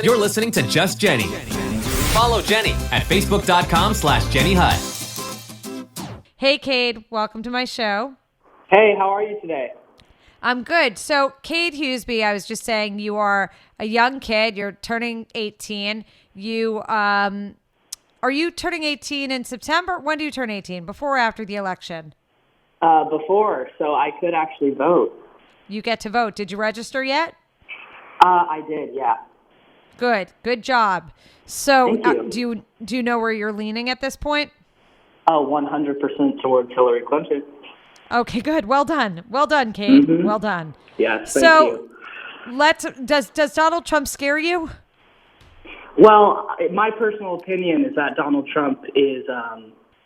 You're listening to Just Jenny. Follow Jenny at facebook.com/Jenny Hutt. Hey, Cade. Welcome to my show. Hey, how are you today? I'm good. So, Cade Huseby, I was just saying, you are a young kid. You're turning 18. Are you turning 18 in September? When do you turn 18? Before or after the election? Before, so I could actually vote. You get to vote. Did you register yet? I did, yeah. Good job. So, Thank you. Do you know where you're leaning at this point? 100% towards Hillary Clinton. Okay, good. Well done, Cade. Mm-hmm. Well done. Yes, thank you. Does Donald Trump scare you? Well, my personal opinion is that Donald Trump is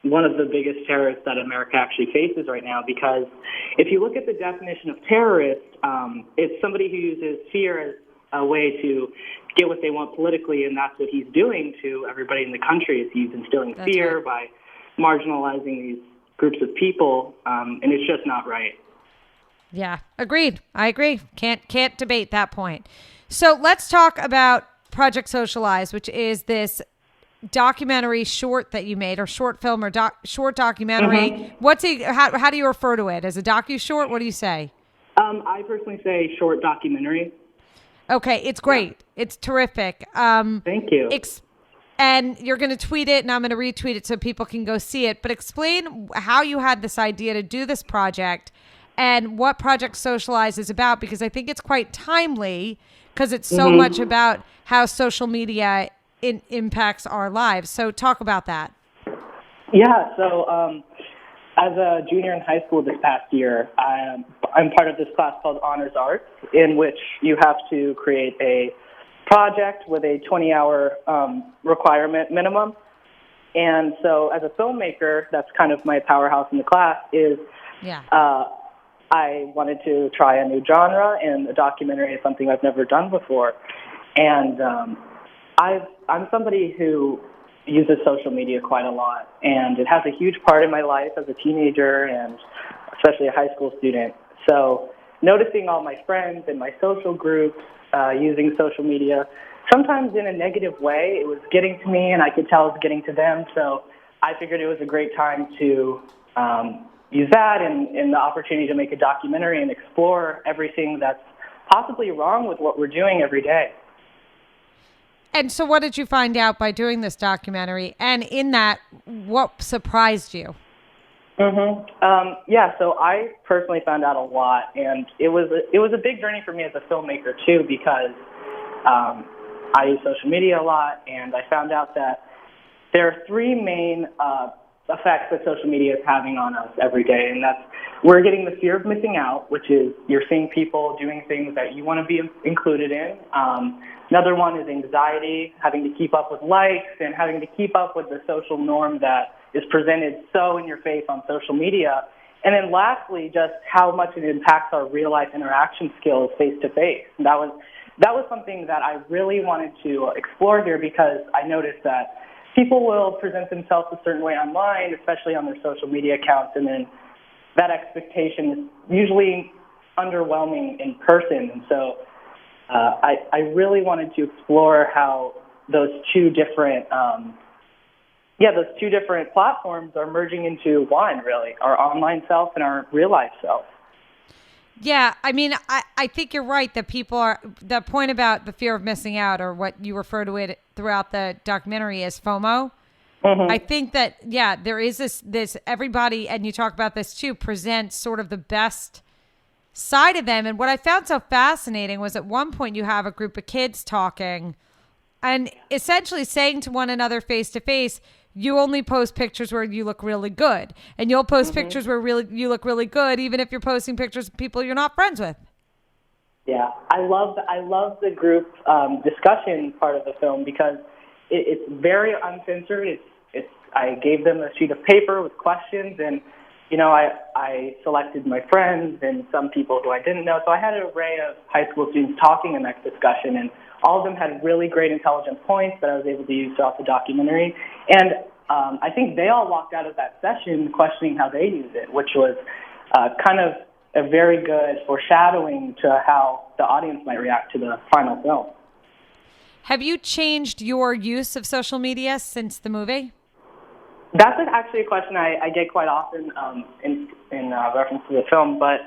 one of the biggest terrorists that America actually faces right now, because if you look at the definition of terrorist, it's somebody who uses fear as a way to get what they want politically, and that's what he's doing to everybody in the country. Is he's instilling fear by marginalizing these groups of people, and it's just not right. Yeah, agreed. I agree. Can't debate that point. So let's talk about Project Socialize, which is this documentary short that you made, or short film, or short documentary. Mm-hmm. How do you refer to it? As a docu-short? What do you say? I personally say short documentary. Okay, it's great. Yeah. It's terrific. Thank you. And you're going to tweet it, and I'm going to retweet it so people can go see it. But explain how you had this idea to do this project and what Project Socialize is about, because I think it's quite timely, because it's so much about how social media impacts our lives. So talk about that. Yeah, so as a junior in high school this past year, I'm part of this class called Honors Arts, in which you have to create a project with a 20-hour requirement minimum. And so as a filmmaker, that's kind of my powerhouse in the class, is I wanted to try a new genre, and a documentary is something I've never done before. And I'm somebody who uses social media quite a lot, and it has a huge part in my life as a teenager and especially a high school student. So noticing all my friends and my social groups using social media, sometimes in a negative way, it was getting to me, and I could tell it was getting to them. So I figured it was a great time to use that and the opportunity to make a documentary and explore everything that's possibly wrong with what we're doing every day. And so what did you find out by doing this documentary? And in that, what surprised you? So I personally found out a lot, and it was a big journey for me as a filmmaker too, because I use social media a lot, and I found out that there are three main effects that social media is having on us every day, and that's we're getting the fear of missing out, which is you're seeing people doing things that you want to be included in. Another one is anxiety, having to keep up with likes and having to keep up with the social norm that is presented so in your face on social media. And then lastly, just how much it impacts our real life interaction skills face to face. That was something that I really wanted to explore here, because I noticed that people will present themselves a certain way online, especially on their social media accounts, and then that expectation is usually underwhelming in person. And so I really wanted to explore how those two different platforms are merging into one, really, our online self and our real life self. Yeah, I mean, I think you're right that the point about the fear of missing out, or what you refer to it throughout the documentary as FOMO. I think that, there is this everybody, and you talk about this too, presents sort of the best side of them. And what I found so fascinating was at one point you have a group of kids talking and essentially saying to one another face to face, you only post pictures where you look really good, and you'll post pictures where you look really good, even if you're posting pictures of people you're not friends with. Yeah, I love the group discussion part of the film, because it's very uncensored. I gave them a sheet of paper with questions, and I selected my friends and some people who I didn't know. So I had an array of high school students talking in that discussion, and all of them had really great intelligent points that I was able to use throughout the documentary. And I think they all walked out of that session questioning how they use it, which was kind of a very good foreshadowing to how the audience might react to the final film. Have you changed your use of social media since the movie? That's actually a question I get quite often in reference to the film, but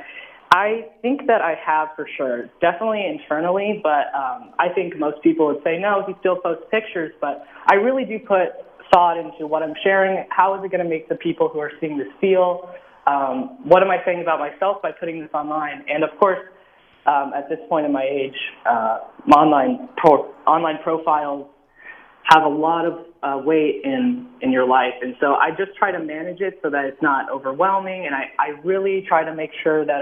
I think that I have for sure, definitely internally, but I think most people would say, no, he still posts pictures, but I really do put thought into what I'm sharing. How is it going to make the people who are seeing this feel? What am I saying about myself by putting this online? And of course, at this point in my age, online profiles have a lot of weight in your life. And so I just try to manage it so that it's not overwhelming. And I really try to make sure that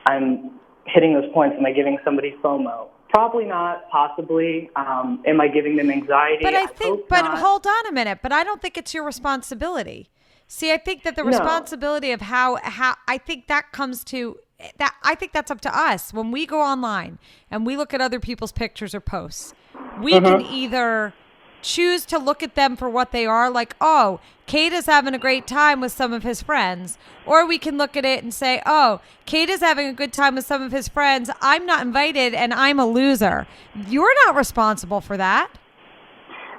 I'm hitting those points. Am I giving somebody FOMO? Probably not, possibly. Am I giving them anxiety? But I think, but not. hold on a minute, but I don't think it's your responsibility. See, I think that the responsibility of how I think that comes to that. I think that's up to us. When we go online and we look at other people's pictures or posts, we can either choose to look at them for what they are, like, oh, Cade is having a great time with some of his friends. Or we can look at it and say, oh, Cade is having a good time with some of his friends. I'm not invited and I'm a loser. You're not responsible for that.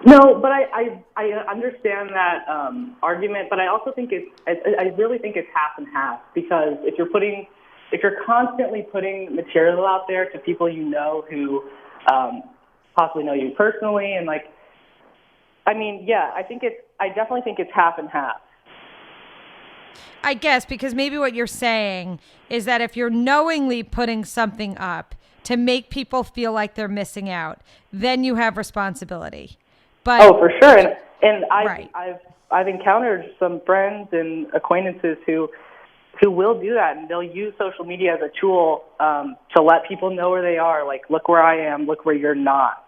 No, but I understand that argument, but I also think I really think it's half and half, because if you're constantly putting material out there to people you know who possibly know you personally, and like, I mean, yeah, I definitely think it's half and half. I guess, because maybe what you're saying is that if you're knowingly putting something up to make people feel like they're missing out, then you have responsibility. But for sure, and I've encountered some friends and acquaintances who will do that, and they'll use social media as a tool to let people know where they are. Like, look where I am, look where you're not.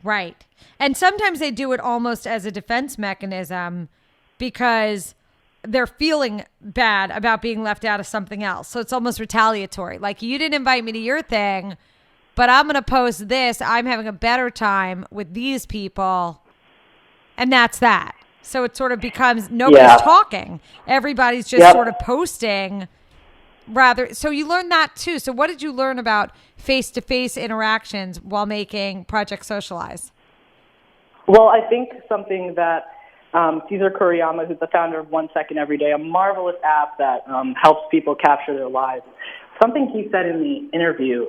Right. And sometimes they do it almost as a defense mechanism because they're feeling bad about being left out of something else. So it's almost retaliatory. Like, you didn't invite me to your thing, but I'm going to post this. I'm having a better time with these people. And that's that. So it sort of becomes nobody's talking. Everybody's just sort of posting. So you learned that too. So what did you learn about face-to-face interactions while making Project Socialize? Well, I think something that Cesar Kuriyama, who's the founder of 1 Second Every Day, a marvelous app that helps people capture their lives. Something he said in the interview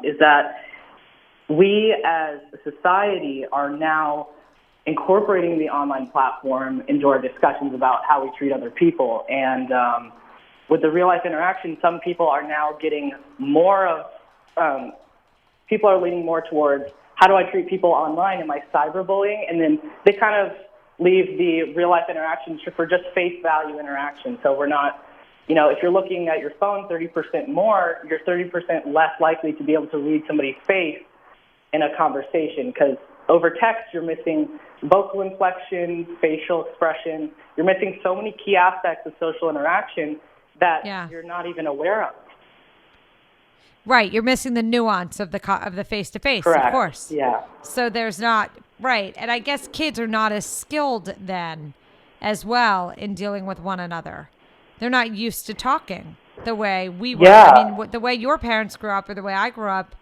is that we as a society are now incorporating the online platform into our discussions about how we treat other people. And with the real-life interaction, some people are now getting more of, people are leaning more towards, how do I treat people online? Am I cyberbullying? And then they kind of leave the real-life interactions for just face value interaction. So we're not, if you're looking at your phone 30% more, you're 30% less likely to be able to read somebody's face in a conversation, because over text, you're missing vocal inflection, facial expression. You're missing so many key aspects of social interaction that you're not even aware of. Right. You're missing the nuance of the face-to-face, Correct. Of course. Yeah. So there's not, right. And I guess kids are not as skilled then as well in dealing with one another. They're not used to talking the way we were. Yeah. I mean, the way your parents grew up or the way I grew up,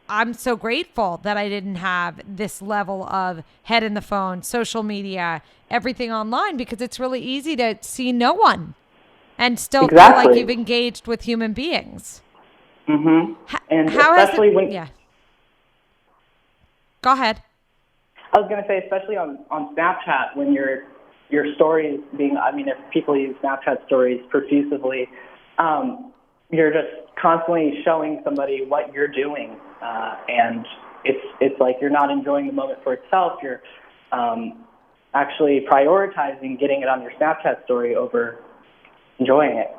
I'm so grateful that I didn't have this level of head in the phone, social media, everything online, because it's really easy to see no one and still feel like you've engaged with human beings. Mm-hmm. And how especially Go ahead. I was going to say, especially on Snapchat, when your stories if people use Snapchat stories profusively, you're just constantly showing somebody what you're doing, and it's like you're not enjoying the moment for itself. You're actually prioritizing getting it on your Snapchat story over enjoying it.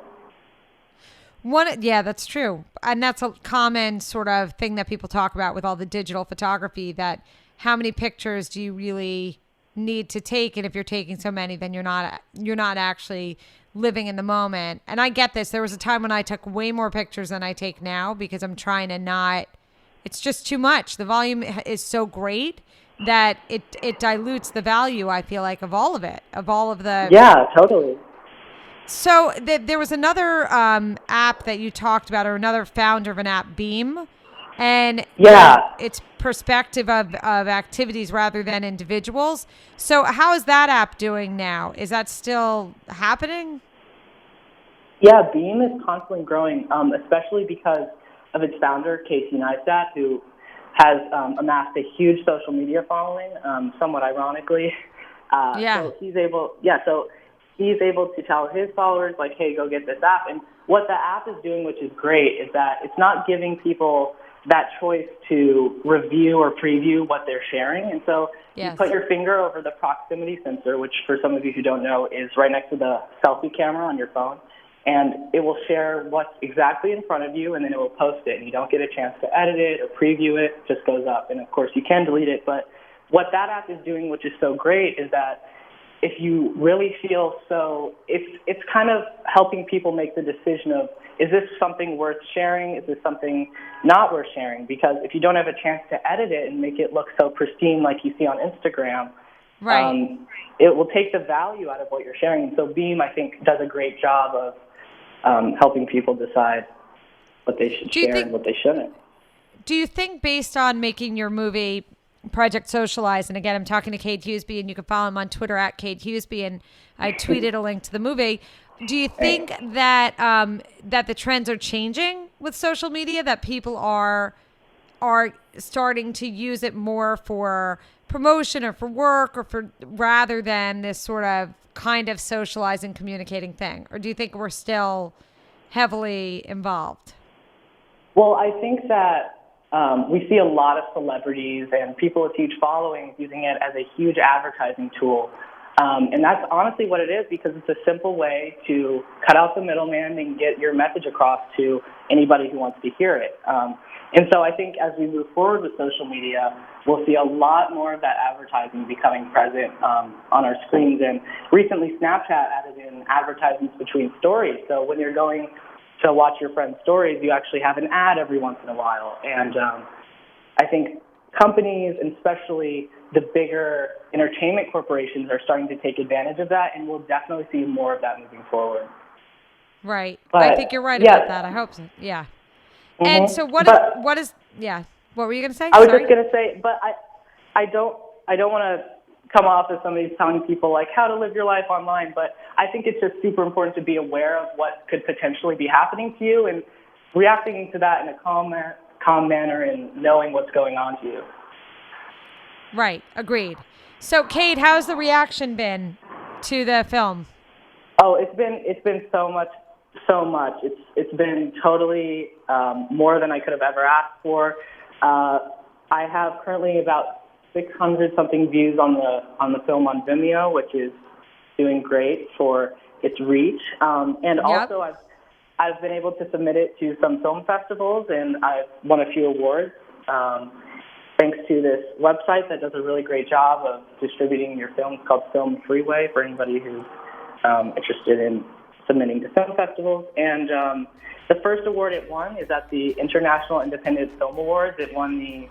That's true. And that's a common sort of thing that people talk about with all the digital photography, that how many pictures do you really need to take? And if you're taking so many, then you're not actually living in the moment. And I get this. There was a time when I took way more pictures than I take now, because I'm trying to not, it's just too much. The volume is so great that it dilutes the value, I feel like, of all of it, of all of the. Yeah, totally. So there was another app that you talked about, or another founder of an app, Beam, and Yeah. it's perspective of activities rather than individuals. So how is that app doing now? Is that still happening? Yeah, Beam is constantly growing, especially because of its founder, Casey Neistat, who has amassed a huge social media following, somewhat ironically. So he's able to tell his followers, like, hey, go get this app. And what the app is doing, which is great, is that it's not giving people that choice to review or preview what they're sharing. And so you put your finger over the proximity sensor, which for some of you who don't know is right next to the selfie camera on your phone. And it will share what's exactly in front of you, and then it will post it. And you don't get a chance to edit it or preview it. It just goes up. And, of course, you can delete it. But what that app is doing, which is so great, is that if you really feel so, it's kind of helping people make the decision of, is this something worth sharing? Is this something not worth sharing? Because if you don't have a chance to edit it and make it look so pristine like you see on Instagram, it will take the value out of what you're sharing. And so Beam, I think, does a great job of helping people decide what they should share and what they shouldn't. Do you think, based on making your movie Project Socialize, and again, I'm talking to Cade Huseby, and you can follow him on Twitter at Cade Huseby, and I tweeted a link to the movie. Do you think that that the trends are changing with social media, that people are starting to use it more for promotion or for work or for rather than this sort of kind of socializing, communicating thing? Or do you think we're still heavily involved? Well, I think that we see a lot of celebrities and people with huge followings using it as a huge advertising tool. And that's honestly what it is, because it's a simple way to cut out the middleman and get your message across to anybody who wants to hear it. And so I think as we move forward with social media, we'll see a lot more of that advertising becoming present on our screens. And recently, Snapchat added in advertisements between stories. So when you're going to watch your friend's stories, you actually have an ad every once in a while. And I think companies, and especially the bigger entertainment corporations, are starting to take advantage of that, and we'll definitely see more of that moving forward. Right. But I think you're right about that. I hope so. Yeah. Mm-hmm. And so what is what were you going to say? I was just going to say, but I don't want to come off as somebody who's telling people like how to live your life online, but I think it's just super important to be aware of what could potentially be happening to you and reacting to that in a calm manner and knowing what's going on to you. Right. Agreed. So, Cade, how's the reaction been to the film? Oh, it's been so much. It's been totally more than I could have ever asked for. I have currently about 600 something views on the film on Vimeo, which is doing great for its reach. And also I've been able to submit it to some film festivals, and I've won a few awards. Thanks to this website that does a really great job of distributing your films, called Film Freeway, for anybody who's interested in submitting to film festivals. And the first award it won is at the International Independent Film Awards. It won the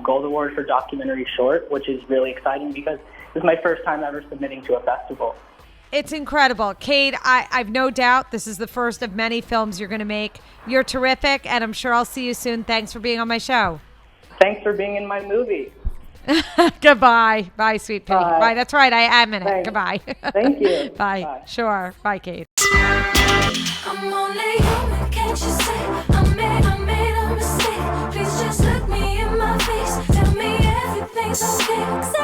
Gold Award for Documentary Short, which is really exciting because this is my first time ever submitting to a festival. It's incredible. Cade, I've no doubt this is the first of many films you're going to make. You're terrific, and I'm sure I'll see you soon. Thanks for being on my show. Thanks for being in my movie. Goodbye. Bye, sweet pea. Bye. That's right. I am in it. Thanks. Goodbye. Thank you. Bye. Bye. Sure. Bye, Cade. I'm only human, can't you say I made a mistake? Please just look me in my face, tell me everything's okay.